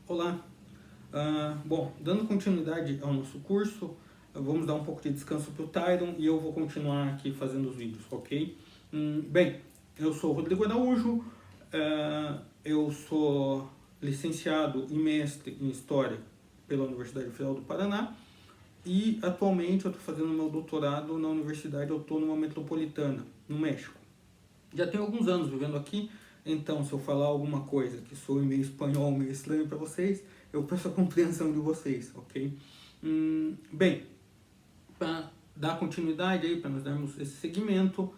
Olá, bom, dando continuidade ao nosso curso, vamos dar um pouco de descanso para o Tyron e eu vou continuar aqui fazendo os vídeos, ok? Bem, eu sou o Rodrigo Araújo, eu sou licenciado e mestre em História pela Universidade Federal do Paraná e atualmente eu estou fazendo meu doutorado na Universidade Autônoma Metropolitana, no México. Já tenho alguns anos vivendo aqui, então se eu falar alguma coisa que soe meio espanhol, meio estranho para vocês, eu peço a compreensão de vocês, ok? Bem, para dar continuidade aí, para nós darmos esse segmento,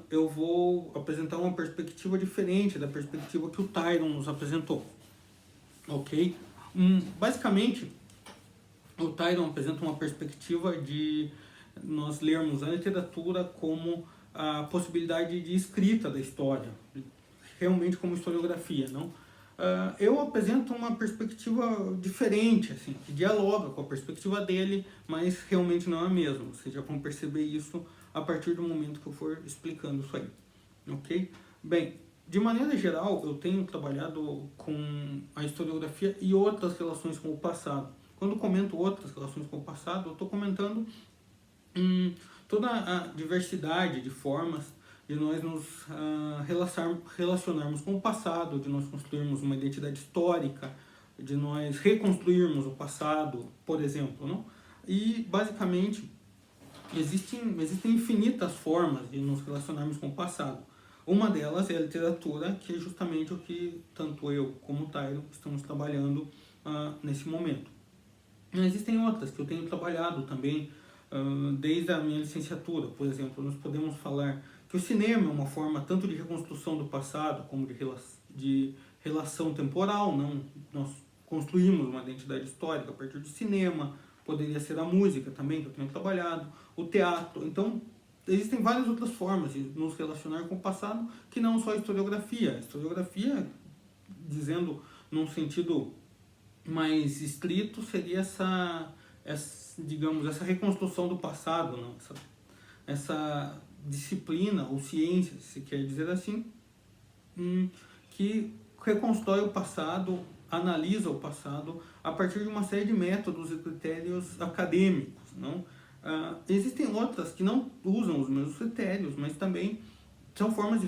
eu vou apresentar uma perspectiva diferente da perspectiva que o Tyron nos apresentou, ok? Basicamente, o Tyron apresenta uma perspectiva de nós lermos a literatura como a possibilidade de escrita da história, realmente como historiografia, não? Eu apresento uma perspectiva diferente, assim, que dialoga com a perspectiva dele, mas realmente não é a mesma. Vocês já vão perceber isso a partir do momento que eu for explicando isso aí, ok? Bem, de maneira geral, eu tenho trabalhado com a historiografia e outras relações com o passado. Quando comento outras relações com o passado, eu estou comentando toda a diversidade de formas de nós nos relacionarmos com o passado, de nós construirmos uma identidade histórica, de nós reconstruirmos o passado, por exemplo, não? E, basicamente, existem infinitas formas de nos relacionarmos com o passado. Uma delas é a literatura, que é justamente o que tanto eu como o Tyron estamos trabalhando nesse momento. Mas existem outras que eu tenho trabalhado também desde a minha licenciatura. Por exemplo, nós podemos falar que o cinema é uma forma tanto de reconstrução do passado como de relação temporal, não? Nós construímos uma identidade histórica a partir do cinema, poderia ser a música também, que eu tenho trabalhado, o teatro. Então, existem várias outras formas de nos relacionar com o passado que não só a historiografia. A historiografia, dizendo num sentido mais estrito, seria essa reconstrução do passado, não? Essa disciplina ou ciência, se quer dizer assim, que reconstrói o passado, analisa o passado a partir de uma série de métodos e critérios acadêmicos, não? Existem outras que não usam os mesmos critérios, mas também são formas de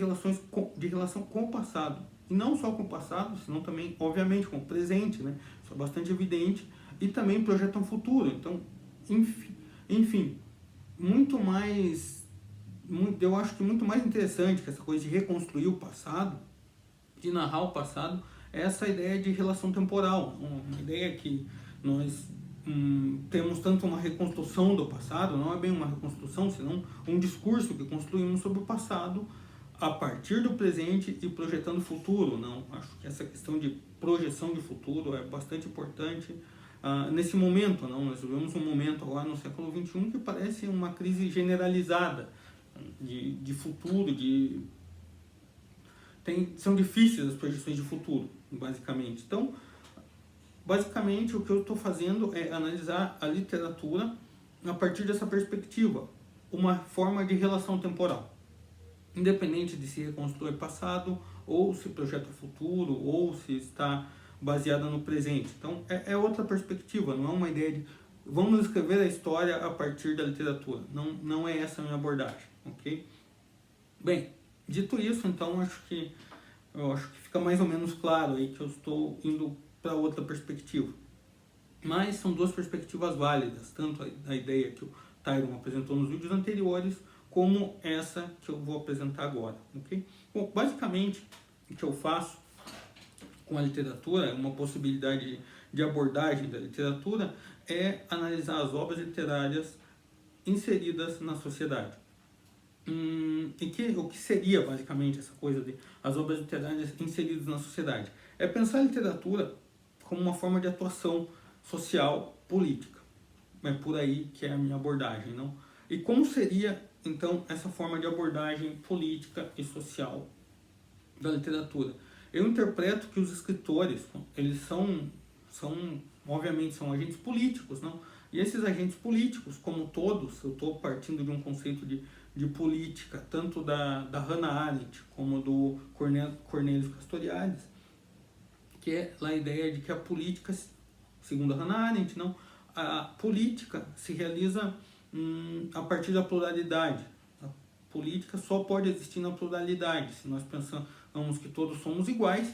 relação com o passado. E não só com o passado, senão também, obviamente, com o presente, né? Isso é bastante evidente. E também projetam o futuro. Então, enfim, eu acho que muito mais interessante que essa coisa de reconstruir o passado, de narrar o passado, é essa ideia de relação temporal. Uma ideia que nós temos tanto uma reconstrução do passado, não é bem uma reconstrução, senão um discurso que construímos sobre o passado a partir do presente e projetando o futuro, não? Acho que essa questão de projeção de futuro é bastante importante nesse momento, não? Nós vivemos um momento agora no século XXI que parece uma crise generalizada de futuro, são difíceis as projeções de futuro, basicamente. Então, basicamente o que eu estou fazendo é analisar a literatura a partir dessa perspectiva, uma forma de relação temporal. Independente de se reconstrói passado, ou se projeta o futuro, ou se está baseada no presente. Então, é outra perspectiva, não é uma ideia de vamos escrever a história a partir da literatura. Não é essa a minha abordagem, ok? Bem, dito isso, então, eu acho que fica mais ou menos claro aí que eu estou indo para outra perspectiva. Mas são duas perspectivas válidas, tanto a ideia que o Tyron apresentou nos vídeos anteriores, como essa que eu vou apresentar agora, ok? Bom, basicamente, o que eu faço com a literatura, uma possibilidade de abordagem da literatura, é analisar as obras literárias inseridas na sociedade. O que seria, basicamente, essa coisa de as obras literárias inseridas na sociedade? É pensar a literatura como uma forma de atuação social, política. É por aí que é a minha abordagem, não? E como seria, então, essa forma de abordagem política e social da literatura? Eu interpreto que os escritores, eles obviamente, são agentes políticos, não? E esses agentes políticos, como todos, eu estou partindo de um conceito de política, tanto da Hannah Arendt como do Cornelius Castoriadis, que é a ideia de que a política, segundo a Hannah Arendt, não, a política se realiza a partir da pluralidade. A política só pode existir na pluralidade. Se nós pensamos que todos somos iguais,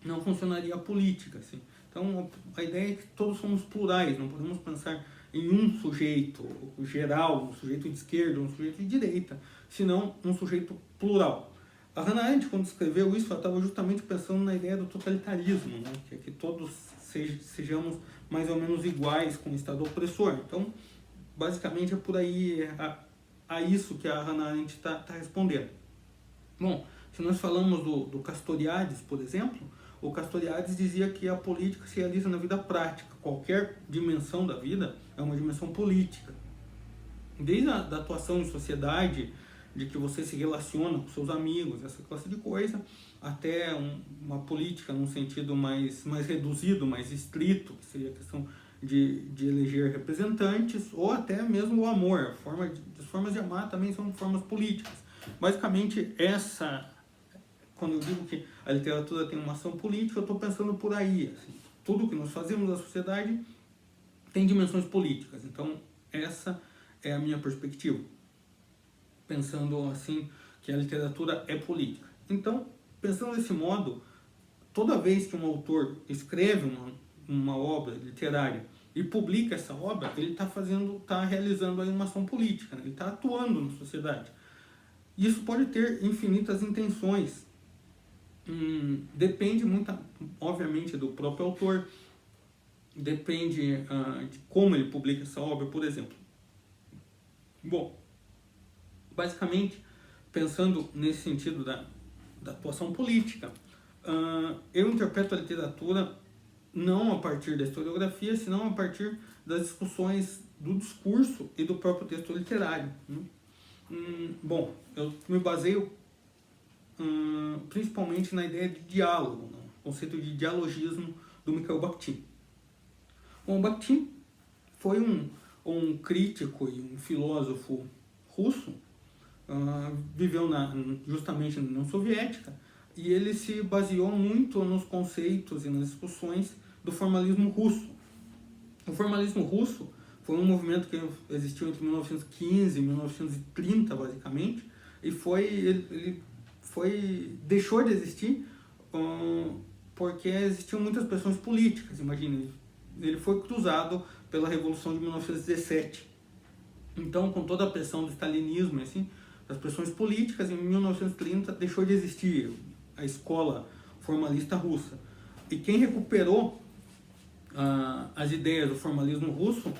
não funcionaria a política. Assim. Então, a ideia é que todos somos plurais, não podemos pensar em um sujeito geral, um sujeito de esquerda, um sujeito de direita, senão um sujeito plural. A Hannah Arendt, quando escreveu isso, ela estava justamente pensando na ideia do totalitarismo, né? Que é que todos sejamos mais ou menos iguais com o Estado opressor. Então, basicamente é por aí, a isso que a Hannah Arendt está respondendo. Bom, se nós falamos do Castoriadis, por exemplo, o Castoriadis dizia que a política se realiza na vida prática. Qualquer dimensão da vida é uma dimensão política. Desde a da atuação em sociedade, de que você se relaciona com seus amigos, essa classe de coisa, até uma política num sentido mais reduzido, mais estrito, que seria a questão de eleger representantes, ou até mesmo o amor. As formas de amar também são formas políticas. Basicamente, quando eu digo que a literatura tem uma ação política, eu estou pensando por aí. Assim, tudo que nós fazemos na sociedade tem dimensões políticas. Então, essa é a minha perspectiva. Pensando assim, que a literatura é política. Então, pensando desse modo, toda vez que um autor escreve uma obra literária e publica essa obra, ele está realizando aí uma ação política, né? Ele está atuando na sociedade. Isso pode ter infinitas intenções. Depende muito, obviamente, do próprio autor, depende de como ele publica essa obra, por exemplo. Bom, basicamente, pensando nesse sentido da atuação política, eu interpreto a literatura não a partir da historiografia, senão a partir das discussões do discurso e do próprio texto literário. Bom, eu me baseio principalmente na ideia de diálogo, né? O conceito de dialogismo do Mikhail Bakhtin. Bom, Bakhtin foi um crítico e um filósofo russo, viveu justamente na União Soviética, e ele se baseou muito nos conceitos e nas discussões do formalismo russo. O formalismo russo foi um movimento que existiu entre 1915 e 1930, basicamente, e ele deixou de existir porque existiam muitas pressões políticas. Imagina, ele foi cruzado pela Revolução de 1917. Então, com toda a pressão do stalinismo, assim, as pressões políticas, em 1930 deixou de existir a escola formalista russa. E quem recuperou as ideias do formalismo russo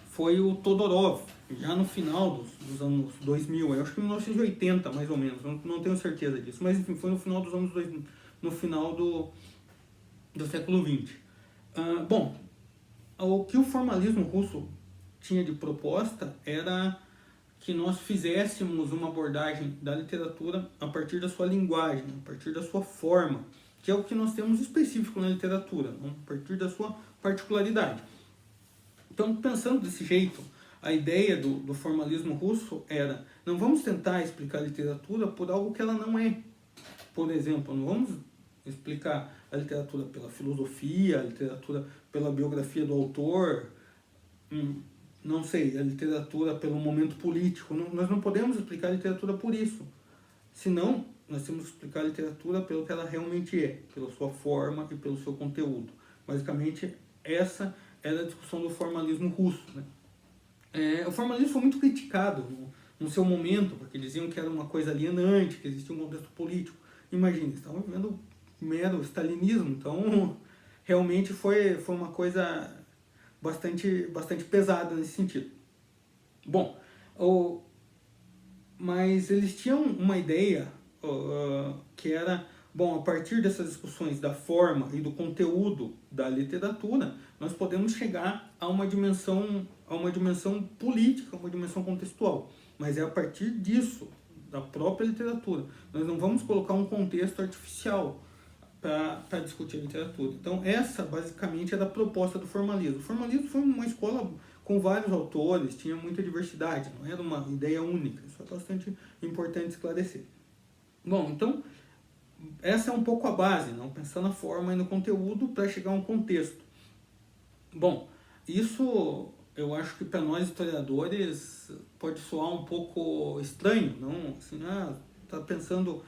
foi o Todorov, já no final dos anos 2000, eu acho que em 1980 mais ou menos, não tenho certeza disso, mas enfim, foi no final dos anos 2000, no final do século XX. Bom, o que o formalismo russo tinha de proposta era que nós fizéssemos uma abordagem da literatura a partir da sua linguagem, a partir da sua forma, que é o que nós temos específico na literatura, a partir da sua particularidade. Então, pensando desse jeito, a ideia do formalismo russo era: não vamos tentar explicar a literatura por algo que ela não é. Por exemplo, não vamos explicar a literatura pela filosofia, a literatura pela biografia do autor, não sei, a literatura pelo momento político. Nós não podemos explicar a literatura por isso. Senão, nós temos que explicar a literatura pelo que ela realmente é, pela sua forma e pelo seu conteúdo. Basicamente, essa era a discussão do formalismo russo, né? O formalismo foi muito criticado no seu momento, porque diziam que era uma coisa alienante, que existia um contexto político. Imagina, estavam vivendo mero stalinismo, então realmente foi uma coisa bastante pesada nesse sentido. Bom, mas eles tinham uma ideia que era, bom, a partir dessas discussões da forma e do conteúdo da literatura, nós podemos chegar a uma dimensão política, uma dimensão contextual. Mas é a partir disso, da própria literatura. Nós não vamos colocar um contexto artificial para discutir a literatura. Então, essa basicamente era a proposta do formalismo. O formalismo foi uma escola com vários autores, tinha muita diversidade, não era uma ideia única. Isso é bastante importante esclarecer. Bom, então, essa é um pouco a base, não? Pensar na forma e no conteúdo para chegar a um contexto. Bom, isso eu acho que para nós historiadores pode soar um pouco estranho, não? Assim, tá pensando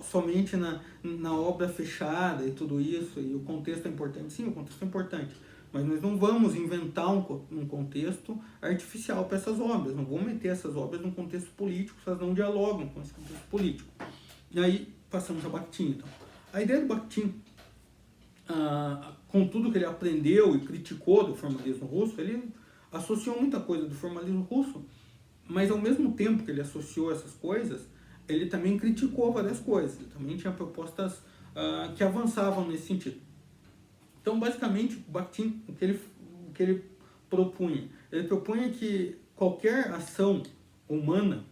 somente na obra fechada e tudo isso, e o contexto é importante. Sim, o contexto é importante, mas nós não vamos inventar um contexto artificial para essas obras, não vamos meter essas obras num contexto político, se elas não dialogam com esse contexto político. E aí passamos a Bakhtin, então. A ideia do Bakhtin, com tudo que ele aprendeu e criticou do formalismo russo, ele associou muita coisa do formalismo russo, mas ao mesmo tempo que ele associou essas coisas, ele também criticou várias coisas, ele também tinha propostas que avançavam nesse sentido. Então, basicamente, o Bakhtin, o que ele propunha? Ele propunha que qualquer ação humana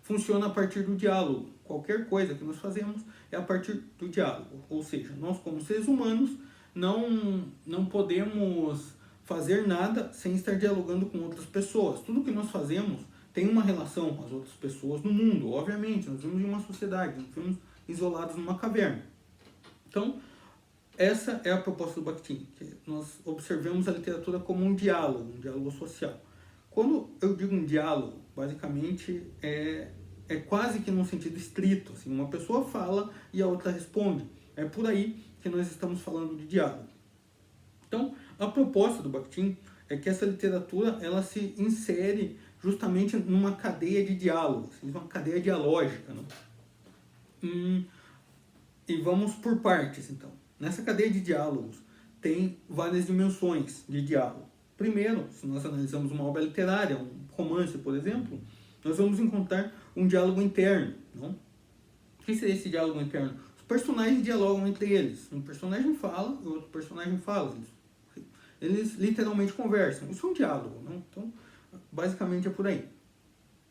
funciona a partir do diálogo. Qualquer coisa que nós fazemos é a partir do diálogo. Ou seja, nós como seres humanos não podemos fazer nada sem estar dialogando com outras pessoas. Tudo que nós fazemos tem uma relação com as outras pessoas no mundo. Obviamente, nós vivemos em uma sociedade, nós vivemos isolados numa caverna. Então, essa é a proposta do Bakhtin, que nós observemos a literatura como um diálogo social. Quando eu digo um diálogo, basicamente é quase que num sentido estrito, assim, uma pessoa fala e a outra responde. É por aí que nós estamos falando de diálogo. Então, a proposta do Bakhtin é que essa literatura ela se insere justamente numa cadeia de diálogo, uma cadeia dialógica. Não? E vamos por partes, então. Nessa cadeia de diálogos tem várias dimensões de diálogo. Primeiro, se nós analisamos uma obra literária, um romance, por exemplo, nós vamos encontrar um diálogo interno. Não? O que seria esse diálogo interno? Os personagens dialogam entre eles. Um personagem fala e o outro personagem fala. Eles literalmente conversam. Isso é um diálogo. Não? Então, basicamente é por aí.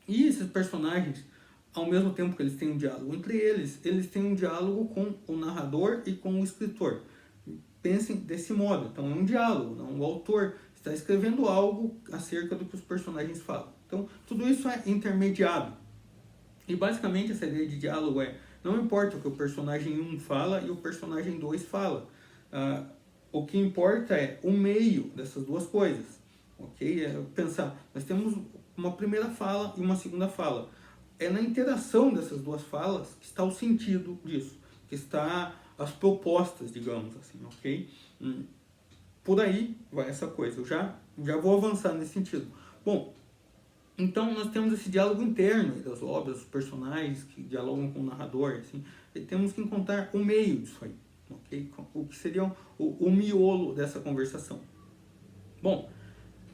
E esses personagens, ao mesmo tempo que eles têm um diálogo entre eles, eles têm um diálogo com o narrador e com o escritor. Pensem desse modo. Então é um diálogo. Não? O autor está escrevendo algo acerca do que os personagens falam. Então, tudo isso é intermediado. E basicamente essa ideia de diálogo não importa o que o personagem 1 fala e o personagem 2 fala. O que importa é o meio dessas duas coisas. Ok? Pensar, nós temos uma primeira fala e uma segunda fala. É na interação dessas duas falas que está o sentido disso, que está as propostas, digamos assim, ok? Por aí vai essa coisa. Eu já vou avançar nesse sentido. Bom, então nós temos esse diálogo interno das obras, os personagens que dialogam com o narrador, assim, e temos que encontrar o meio disso aí, ok? O que seria o miolo dessa conversação. Bom,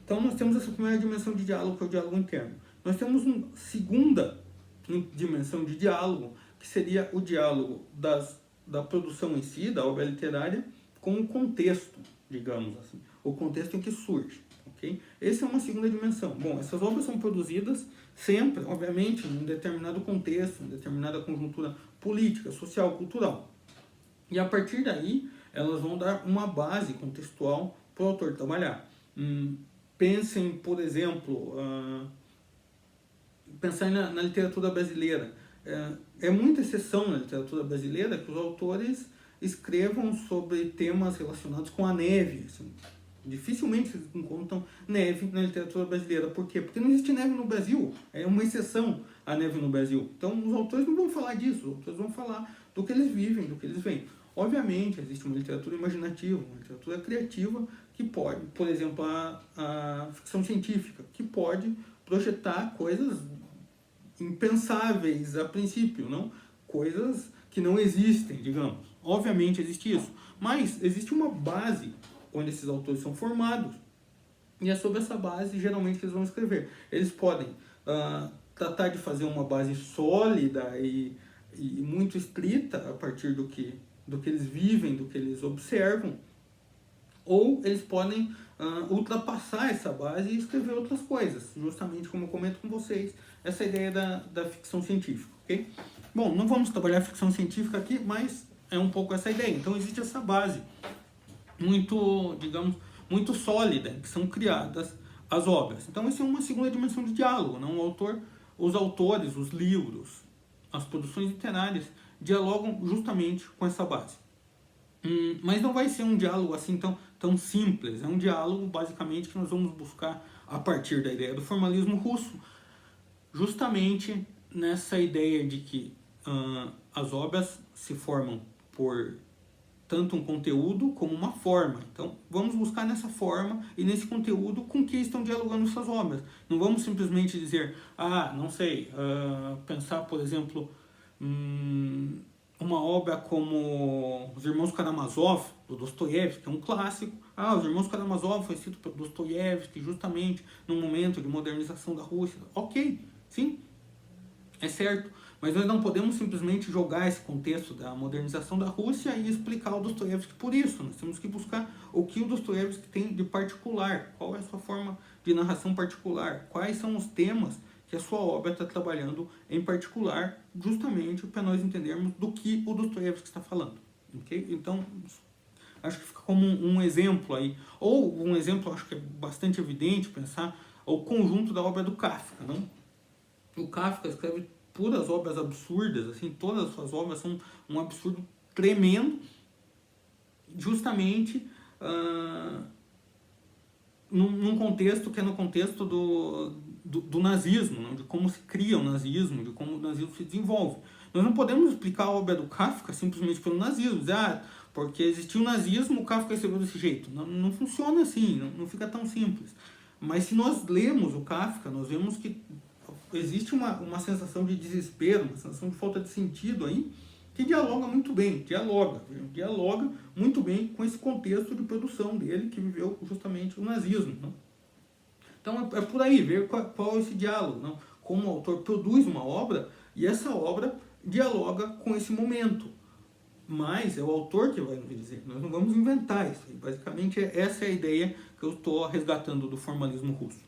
então nós temos essa primeira dimensão de diálogo, que é o diálogo interno. Nós temos uma segunda dimensão de diálogo, que seria o diálogo da produção em si, da obra literária, com o contexto, digamos assim, o contexto em que surge. Okay? Essa é uma segunda dimensão. Bom, essas obras são produzidas sempre, obviamente, em um determinado contexto, em determinada conjuntura política, social, cultural. E a partir daí, elas vão dar uma base contextual para o autor trabalhar. Pensem, por exemplo, pensar na literatura brasileira. É muita exceção na literatura brasileira que os autores escrevam sobre temas relacionados com a neve. Assim, dificilmente vocês encontram neve na literatura brasileira. Por quê? Porque não existe neve no Brasil. É uma exceção a neve no Brasil. Então, os autores não vão falar disso. Os autores vão falar do que eles vivem, do que eles veem. Obviamente, existe uma literatura imaginativa, uma literatura criativa que pode, por exemplo, a ficção científica, que pode projetar coisas impensáveis a princípio, não? Coisas que não existem, digamos. Obviamente existe isso. Mas existe uma base onde esses autores são formados, e é sobre essa base, geralmente, que eles vão escrever. Eles podem tratar de fazer uma base sólida e muito estrita a partir do que eles vivem, do que eles observam, ou eles podem ultrapassar essa base e escrever outras coisas, justamente como eu comento com vocês, essa ideia da ficção científica, ok? Bom, não vamos trabalhar ficção científica aqui, mas é um pouco essa ideia. Então existe essa base muito, digamos, muito sólida, que são criadas as obras. Então isso é uma segunda dimensão de diálogo, não? Os autores, os livros, as produções literárias dialogam justamente com essa base. Mas não vai ser um diálogo assim tão simples, é um diálogo basicamente que nós vamos buscar a partir da ideia do formalismo russo, justamente nessa ideia de que as obras se formam por tanto um conteúdo como uma forma. Então, vamos buscar nessa forma e nesse conteúdo com que estão dialogando essas obras. Não vamos simplesmente dizer, não sei, pensar, por exemplo, uma obra como Os Irmãos Karamazov, do Dostoiévski, que é um clássico. Os Irmãos Karamazov foi escrito por Dostoiévski justamente num momento de modernização da Rússia. Ok, sim, é certo. Mas nós não podemos simplesmente jogar esse contexto da modernização da Rússia e explicar o Dostoiévski por isso. Nós temos que buscar o que o Dostoiévski tem de particular, qual é a sua forma de narração particular, quais são os temas que a sua obra está trabalhando em particular, justamente para nós entendermos do que o Dostoiévski está falando. Okay? Então, acho que fica como um exemplo aí, ou um exemplo, acho que é bastante evidente pensar, o conjunto da obra do Kafka. Não? O Kafka escreve puras obras absurdas, assim, todas as suas obras são um absurdo tremendo, justamente num contexto que é no contexto do nazismo, não? De como se cria o nazismo, de como o nazismo se desenvolve. Nós não podemos explicar a obra do Kafka simplesmente pelo nazismo, dizer, porque existiu o nazismo, o Kafka escreveu desse jeito. Não funciona assim, não fica tão simples. Mas se nós lemos o Kafka, nós vemos que existe uma sensação de desespero, uma sensação de falta de sentido aí, que dialoga muito bem, dialoga muito bem com esse contexto de produção dele, que viveu justamente o nazismo. Não? Então é por aí, ver qual é esse diálogo, não? Como o autor produz uma obra, e essa obra dialoga com esse momento. Mas é o autor que vai nos dizer, nós não vamos inventar isso. Basicamente essa é a ideia que eu estou resgatando do formalismo russo.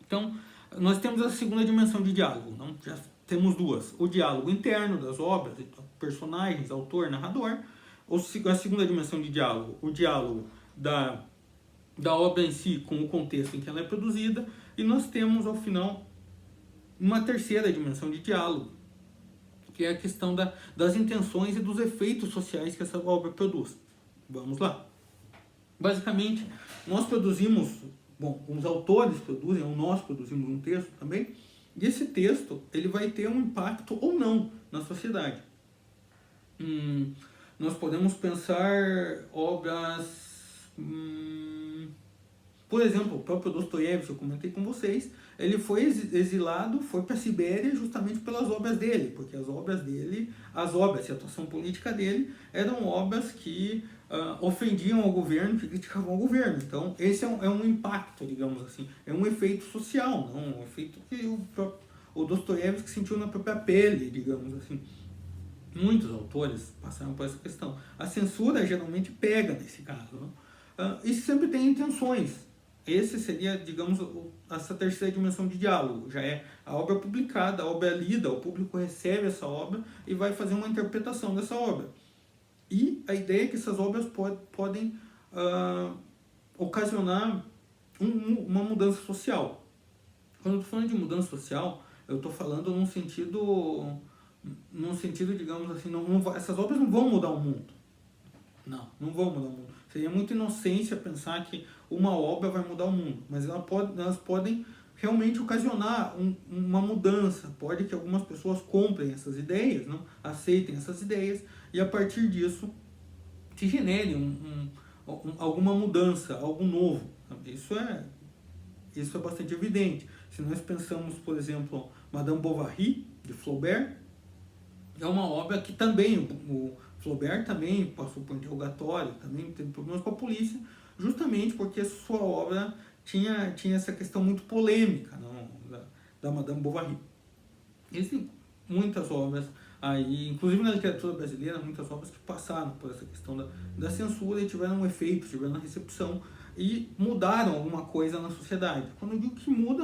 Então, nós temos a segunda dimensão de diálogo, não? Já temos duas. O diálogo interno das obras, personagens, autor, narrador. A segunda dimensão de diálogo, o diálogo da obra em si com o contexto em que ela é produzida. E nós temos, ao final, uma terceira dimensão de diálogo, que é a questão das intenções e dos efeitos sociais que essa obra produz. Vamos lá. Basicamente, nós produzimos... os autores produzem, ou nós produzimos um texto também, e esse texto ele vai ter um impacto ou não na sociedade. Nós podemos pensar obras... por exemplo, o próprio Dostoiévski, eu comentei com vocês, ele foi exilado, foi para a Sibéria justamente pelas obras dele, porque as obras dele, e a atuação política dele, eram obras que ofendiam ao governo, que criticavam o governo. Então, esse é um impacto, digamos assim, é um efeito social, não? Um efeito que o Dostoiévski sentiu na própria pele, digamos assim. Muitos autores passaram por essa questão. A censura geralmente pega nesse caso. Não? E sempre tem intenções. Esse seria, digamos, essa terceira dimensão de diálogo. Já é a obra publicada, a obra é lida, o público recebe essa obra e vai fazer uma interpretação dessa obra. E a ideia é que essas obras podem ocasionar uma mudança social. Quando eu estou falando de mudança social, eu estou falando num sentido, digamos assim, essas obras não vão mudar o mundo. Não vão mudar o mundo. Seria muita inocência pensar que uma obra vai mudar o mundo, mas elas podem realmente ocasionar uma mudança. Pode que algumas pessoas comprem essas ideias, não aceitem essas ideias, e a partir disso se genere alguma mudança, algo novo. Isso é bastante evidente. Se nós pensamos, por exemplo, Madame Bovary, de Flaubert, é uma obra que também, o Flaubert também passou por interrogatório, também teve problemas com a polícia, justamente porque sua obra tinha essa questão muito polêmica, não, da Madame Bovary. Existem muitas obras aí, inclusive na literatura brasileira, muitas obras que passaram por essa questão da censura e tiveram um efeito, tiveram uma recepção e mudaram alguma coisa na sociedade. Quando eu digo que muda,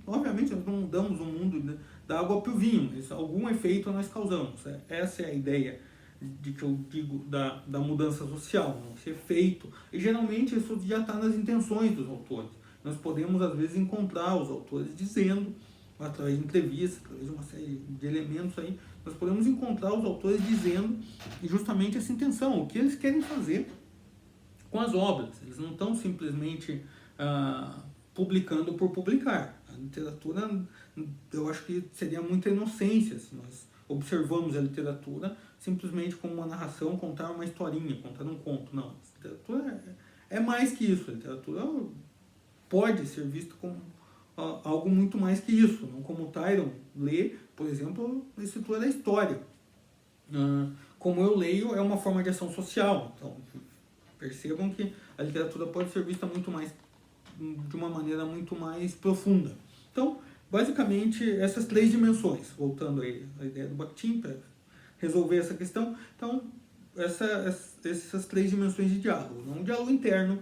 obviamente nós não mudamos o mundo da água para o vinho, mas algum efeito nós causamos. Essa é a ideia de que eu digo da mudança social, esse efeito. E geralmente isso já está nas intenções dos autores. Nós podemos às vezes encontrar os autores dizendo, através de entrevistas, através de uma série de elementos aí, nós podemos encontrar os autores dizendo justamente essa intenção, o que eles querem fazer com as obras. Eles não estão simplesmente publicando por publicar. A literatura, eu acho que seria muita inocência se nós observamos a literatura simplesmente como uma narração, contar uma historinha, contar um conto. Não, a literatura é mais que isso. A literatura pode ser vista como algo muito mais que isso, não como o Tyron lê, por exemplo, a escritura da história. Como eu leio, é uma forma de ação social. Então, percebam que a literatura pode ser vista de uma maneira muito mais profunda. Então, basicamente, essas 3 dimensões, voltando aí à ideia do Bakhtin, para resolver essa questão. Então, essas 3 dimensões de diálogo. Um diálogo interno,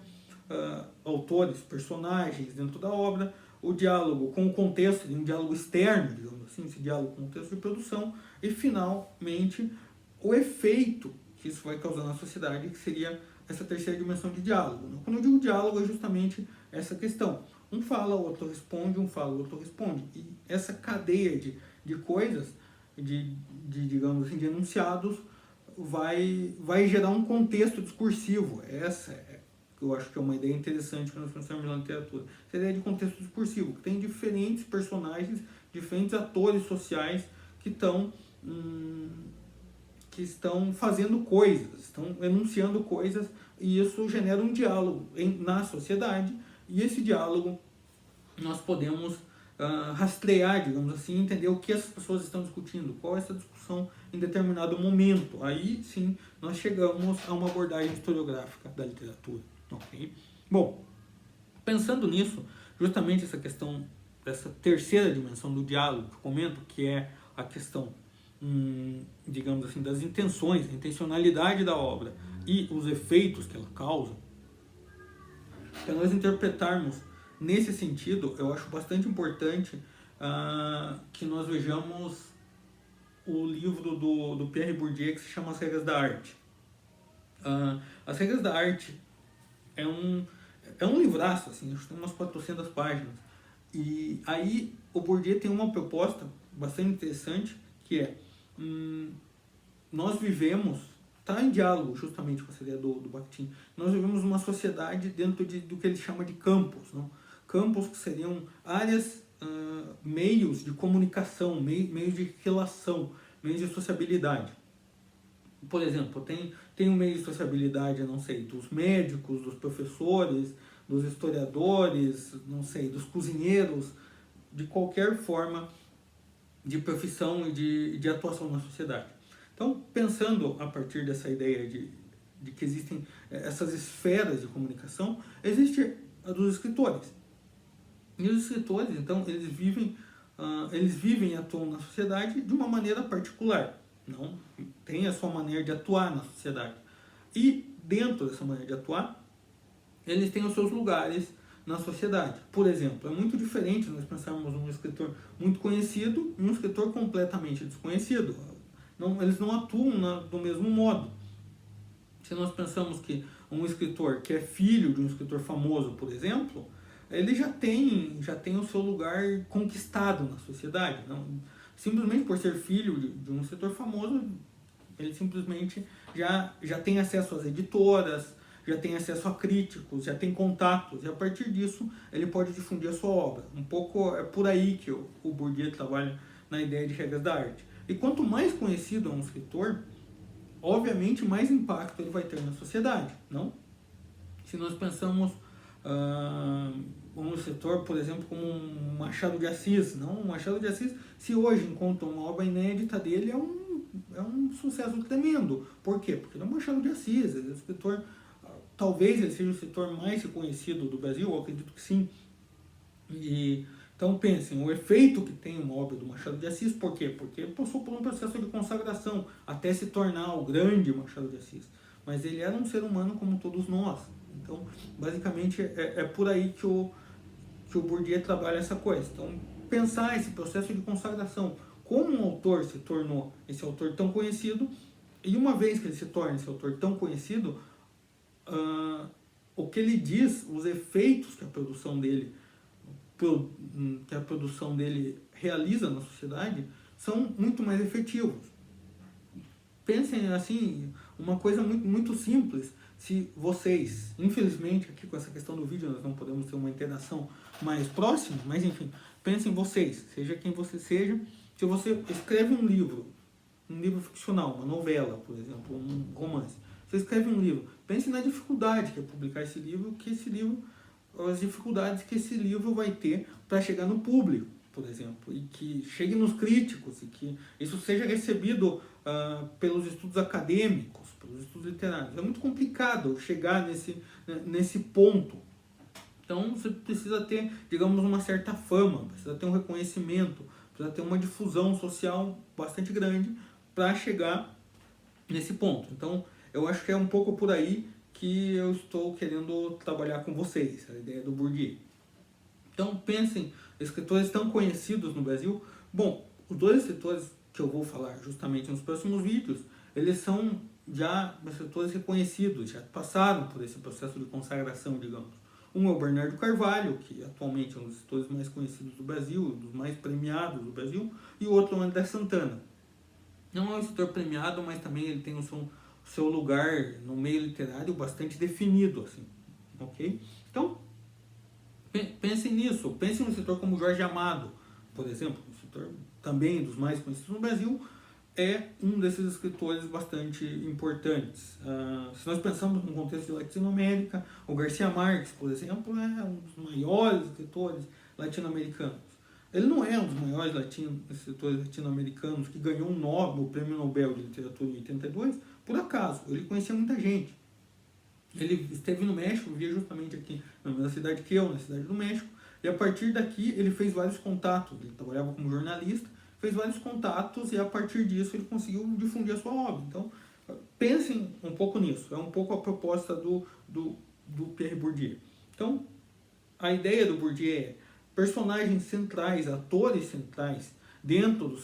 autores, personagens dentro da obra, o diálogo com o contexto, um diálogo externo, digamos assim, esse diálogo com o contexto de produção, e, finalmente, o efeito que isso vai causar na sociedade, que seria essa 3ª dimensão de diálogo. Quando eu digo diálogo, é justamente essa questão. Um fala, o outro responde, um fala, o outro responde. E essa cadeia de coisas, digamos assim, de enunciados, vai gerar um contexto discursivo. Eu acho que é uma ideia interessante que nós pensamos na literatura. Essa ideia de contexto discursivo, que tem diferentes personagens, diferentes atores sociais que estão fazendo coisas, estão enunciando coisas, e isso gera um diálogo na sociedade, e esse diálogo nós podemos rastrear, digamos assim, entender o que as pessoas estão discutindo, qual é essa discussão em determinado momento. Aí sim nós chegamos a uma abordagem historiográfica da literatura. Okay? Bom, pensando nisso, justamente essa questão dessa 3ª dimensão do diálogo que eu comento, que é a questão, digamos assim, das intenções, a intencionalidade da obra e os efeitos que ela causa, para nós interpretarmos nesse sentido, eu acho bastante importante que nós vejamos o livro do Pierre Bourdieu, que se chama As Regras da Arte. As Regras da Arte é um livraço, assim, acho que tem umas 400 páginas. E aí o Bourdieu tem uma proposta bastante interessante, que é nós vivemos, está em diálogo justamente com essa ideia do Bakhtin, nós vivemos uma sociedade dentro do que ele chama de campos, não? Campos que seriam áreas, meios de comunicação, meios de relação, meios de sociabilidade. Por exemplo, tem um meio de sociabilidade, não sei, dos médicos, dos professores, dos historiadores, não sei, dos cozinheiros, de qualquer forma de profissão e de atuação na sociedade. Então, pensando a partir dessa ideia de que existem essas esferas de comunicação, existe a dos escritores. E os escritores, então, eles vivem e atuam na sociedade de uma maneira particular. Não tem a sua maneira de atuar na sociedade. E dentro dessa maneira de atuar, eles têm os seus lugares na sociedade. Por exemplo, é muito diferente nós pensarmos um escritor muito conhecido e um escritor completamente desconhecido. Eles não atuam do mesmo modo. Se nós pensamos que um escritor que é filho de um escritor famoso, por exemplo, ele já tem o seu lugar conquistado na sociedade. Não, simplesmente por ser filho de um escritor famoso, ele simplesmente já tem acesso às editoras, já tem acesso a críticos, já tem contatos, e a partir disso ele pode difundir a sua obra. Um pouco é por aí que o Bourdieu trabalha na ideia de regras da arte. E quanto mais conhecido é um escritor, obviamente mais impacto ele vai ter na sociedade, não? Se nós pensamos um escritor, por exemplo, como um Machado de Assis, não? O Machado de Assis, se hoje encontra uma obra inédita dele, é um sucesso tremendo. Por quê? Porque ele é um Machado de Assis, ele é um escritor, talvez ele seja o escritor mais reconhecido do Brasil, eu acredito que sim. Então pensem, o efeito que tem uma obra do Machado de Assis, por quê? Porque ele passou por um processo de consagração até se tornar o grande Machado de Assis. Mas ele era um ser humano como todos nós. Então, basicamente, é por aí que o Bourdieu trabalha essa coisa. Então, pensar esse processo de consagração, como um autor se tornou esse autor tão conhecido, e uma vez que ele se torna esse autor tão conhecido, o que ele diz, os efeitos que a produção dele realiza na sociedade, são muito mais efetivos. Pensem assim, uma coisa muito simples. Se vocês, infelizmente aqui com essa questão do vídeo nós não podemos ter uma interação mais próxima, mas enfim, pensem vocês, seja quem você seja, se você escreve um livro ficcional, uma novela, por exemplo, um romance, você escreve um livro, pense na dificuldade que é publicar esse livro, as dificuldades que esse livro vai ter para chegar no público, por exemplo, e que chegue nos críticos, e que isso seja recebido pelos estudos acadêmicos, pelos estudos literários. É muito complicado chegar nesse ponto. Então você precisa ter, digamos, uma certa fama, precisa ter um reconhecimento, precisa ter uma difusão social bastante grande para chegar nesse ponto. Então eu acho que é um pouco por aí que eu estou querendo trabalhar com vocês, a ideia do Bourdieu. Então pensem, escritores tão conhecidos no Brasil. Bom, os dois escritores que eu vou falar justamente nos próximos vídeos, eles são já escritores reconhecidos, já passaram por esse processo de consagração, digamos. Um é o Bernardo Carvalho, que atualmente é um dos escritores mais conhecidos do Brasil, dos mais premiados do Brasil, e o outro é o André Santana. Não é um escritor premiado, mas também ele tem o seu lugar no meio literário bastante definido, assim, ok? Então, pensem nisso, pensem num escritor como Jorge Amado, por exemplo, um escritor também dos mais conhecidos no Brasil, é um desses escritores bastante importantes. Se nós pensamos no contexto de Latinoamérica, o Garcia Marques, por exemplo, é um dos maiores escritores latino-americanos. Ele não é um dos maiores escritores latino-americanos que ganhou o Prêmio Nobel de Literatura em 82, por acaso. Ele conhecia muita gente. Ele esteve no México, vivia justamente aqui na mesma cidade que eu, na cidade do México, e a partir daqui ele fez vários contatos. Ele trabalhava como jornalista, fez vários contatos e a partir disso ele conseguiu difundir a sua obra. Então, pensem um pouco nisso. É um pouco a proposta do Pierre Bourdieu. Então, a ideia do Bourdieu é personagens centrais, atores centrais, dentro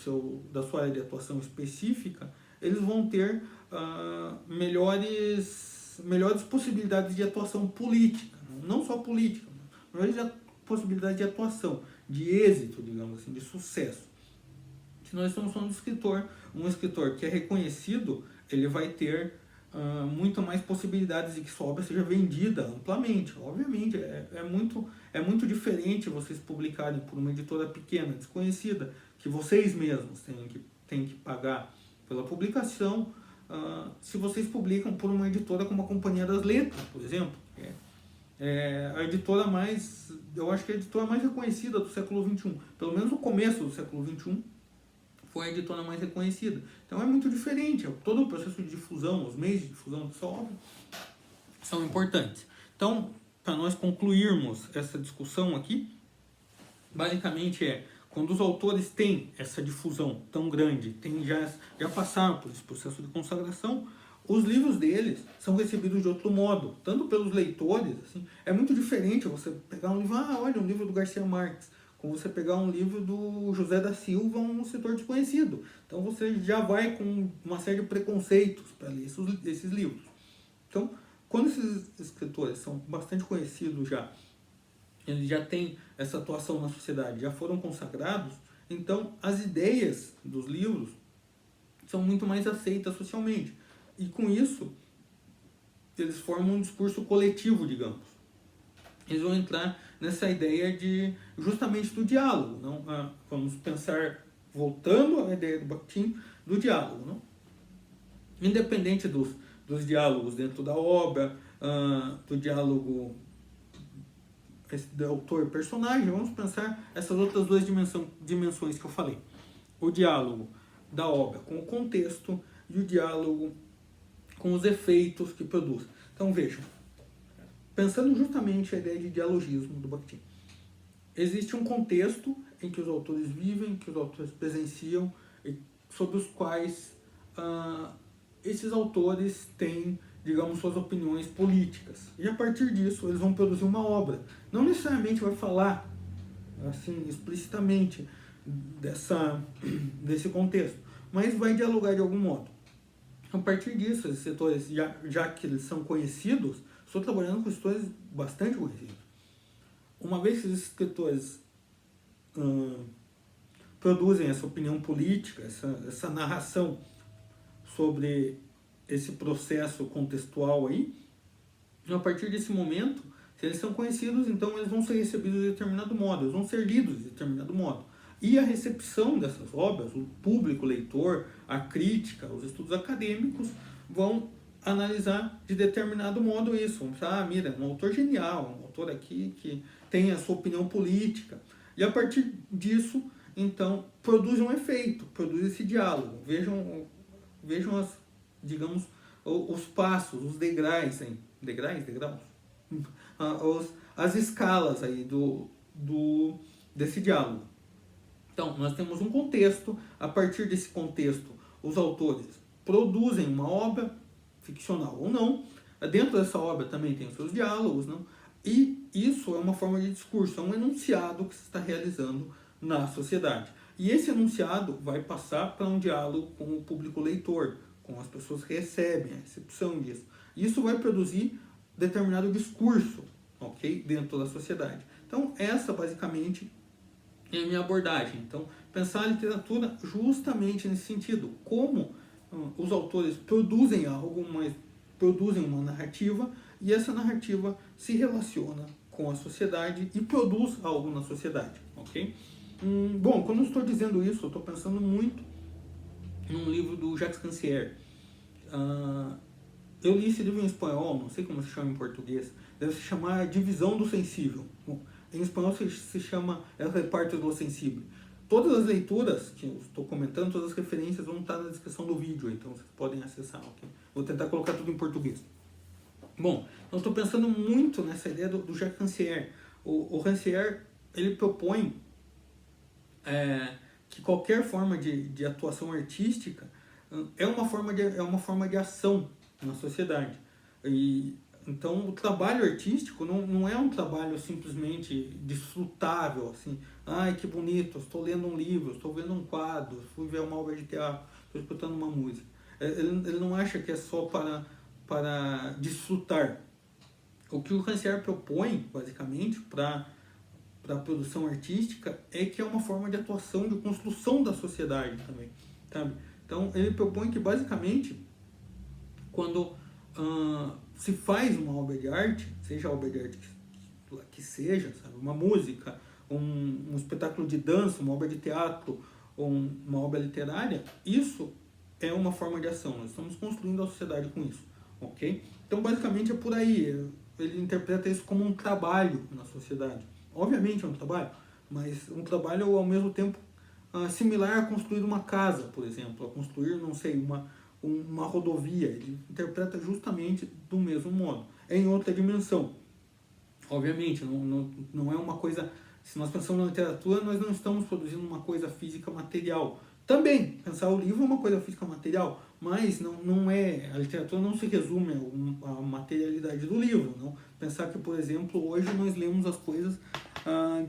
da sua área de atuação específica, eles vão ter melhores possibilidades de atuação política, não só política, mas possibilidade de atuação, de êxito, digamos assim, de sucesso. Se nós estamos falando de um escritor que é reconhecido, ele vai ter muito mais possibilidades de que sua obra seja vendida amplamente. Obviamente, é muito diferente vocês publicarem por uma editora pequena, desconhecida, que vocês mesmos têm que pagar pela publicação, se vocês publicam por uma editora como a Companhia das Letras, por exemplo. A editora eu acho que a editora mais reconhecida do século XXI, pelo menos no começo do século XXI, foi a editora mais reconhecida. Então é muito diferente, todo o processo de difusão, os meios de difusão da sua obra são importantes. Então, para nós concluirmos essa discussão aqui, basicamente quando os autores têm essa difusão tão grande, já passaram por esse processo de consagração, os livros deles são recebidos de outro modo, tanto pelos leitores, assim, é muito diferente você pegar um livro, olha, um livro do Garcia Marques, como você pegar um livro do José da Silva, um escritor desconhecido. Então você já vai com uma série de preconceitos para ler esses livros. Então, quando esses escritores são bastante conhecidos já, eles já têm essa atuação na sociedade, já foram consagrados, então as ideias dos livros são muito mais aceitas socialmente. E com isso, eles formam um discurso coletivo, digamos. Eles vão entrar nessa ideia justamente do diálogo. Não? Vamos pensar, voltando à ideia do Bakhtin, do diálogo. Não? Independente dos diálogos dentro da obra, do diálogo do autor e personagem, vamos pensar essas outras duas dimensões que eu falei. O diálogo da obra com o contexto e o diálogo com os efeitos que produz. Então vejam, pensando justamente a ideia de dialogismo do Bakhtin, existe um contexto em que os autores vivem, que os autores presenciam, e sobre os quais esses autores têm, digamos, suas opiniões políticas. E a partir disso eles vão produzir uma obra. Não necessariamente vai falar assim explicitamente desse contexto, mas vai dialogar de algum modo. A partir disso, esses setores, já que eles são conhecidos, estou trabalhando com escritores bastante conhecidos. Uma vez que esses escritores produzem essa opinião política, essa narração sobre esse processo contextual aí, a partir desse momento, se eles são conhecidos, então eles vão ser recebidos de determinado modo, eles vão ser lidos de determinado modo. E a recepção dessas obras, o público, o leitor, a crítica, os estudos acadêmicos vão analisar de determinado modo isso. Vão pensar, mira, um autor genial, um autor aqui que tem a sua opinião política. E a partir disso, então, produz um efeito, produz esse diálogo. Vejam digamos, os passos, os degraus, hein? Degraus? As escalas aí desse diálogo. Então, nós temos um contexto, a partir desse contexto, os autores produzem uma obra, ficcional ou não, dentro dessa obra também tem os seus diálogos, não? E isso é uma forma de discurso, é um enunciado que se está realizando na sociedade. E esse enunciado vai passar para um diálogo com o público leitor, com as pessoas que recebem a recepção disso. Isso vai produzir determinado discurso, ok? Dentro da sociedade. Então, essa basicamente é a minha abordagem. Então, pensar a literatura justamente nesse sentido. Como os autores produzem algo, mas produzem uma narrativa, e essa narrativa se relaciona com a sociedade e produz algo na sociedade, ok? Bom, quando eu estou dizendo isso, eu estou pensando muito num livro do Jacques Rancière. Eu li esse livro em espanhol, não sei como se chama em português, deve se chamar Divisão do Sensível. Bom, em espanhol se chama El Reparto do Sensível. Todas as leituras que eu estou comentando, todas as referências vão estar na descrição do vídeo, então vocês podem acessar, ok? Vou tentar colocar tudo em português. Bom, eu estou pensando muito nessa ideia do Jacques Rancière. O Rancière, ele propõe que qualquer forma de atuação artística é uma forma de ação na sociedade. Então, o trabalho artístico não é um trabalho simplesmente desfrutável, assim, ai que bonito, estou lendo um livro, estou vendo um quadro, fui ver uma obra de teatro, estou escutando uma música. Ele não acha que é só para desfrutar. O que o Rancière propõe, basicamente, para a produção artística, é que é uma forma de atuação, de construção da sociedade também, sabe? Então, ele propõe que, basicamente, quando se faz uma obra de arte, seja a obra de arte que seja, sabe? Uma música, um espetáculo de dança, uma obra de teatro, ou uma obra literária, isso é uma forma de ação. Nós estamos construindo a sociedade com isso, ok? Então, basicamente, é por aí. Ele interpreta isso como um trabalho na sociedade. Obviamente é um trabalho, mas um trabalho ao mesmo tempo similar a construir uma casa, por exemplo, a construir, não sei, uma rodovia. Ele interpreta justamente do mesmo modo. É em outra dimensão. Obviamente, não é uma coisa... Se nós pensamos na literatura, nós não estamos produzindo uma coisa física material. Também, pensar o livro é uma coisa física material, mas não é... A literatura não se resume à materialidade do livro, não. Pensar que, por exemplo, hoje nós lemos as coisas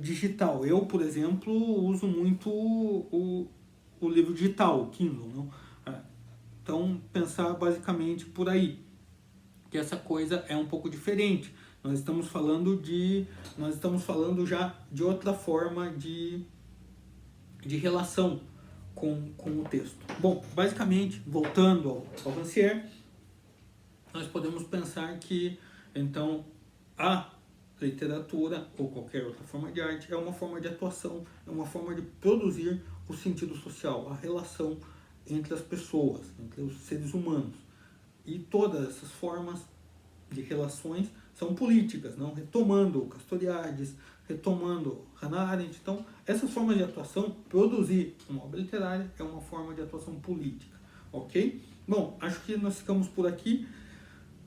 digital. Eu, por exemplo, uso muito o livro digital, o Kindle, não? Então, pensar basicamente por aí, que essa coisa é um pouco diferente. Nós estamos falando já de outra forma de relação com o texto. Bom, basicamente, voltando ao Rancière, nós podemos pensar que, então, a literatura ou qualquer outra forma de arte é uma forma de atuação, é uma forma de produzir o sentido social, a relação entre as pessoas, entre os seres humanos. E todas essas formas de relações são políticas, não? Retomando Castoriadis, retomando Hannah Arendt. Então, essas formas de atuação, produzir uma obra literária é uma forma de atuação política, ok? Bom, acho que nós ficamos por aqui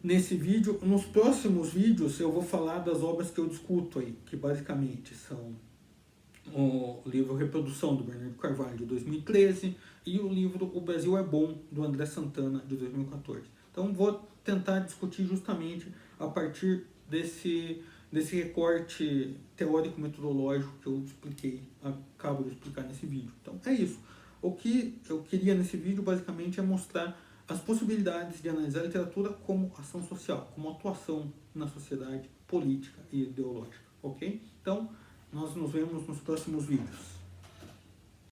nesse vídeo. Nos próximos vídeos eu vou falar das obras que eu discuto aí, que basicamente são o livro Reprodução, do Bernardo Carvalho, de 2013, e o livro O Brasil é Bom, do André Santana, de 2014. Então, vou tentar discutir justamente a partir desse recorte teórico-metodológico que eu acabo de explicar nesse vídeo. Então, é isso. O que eu queria nesse vídeo, basicamente, é mostrar as possibilidades de analisar a literatura como ação social, como atuação na sociedade política e ideológica, ok? Então, nós nos vemos nos próximos vídeos.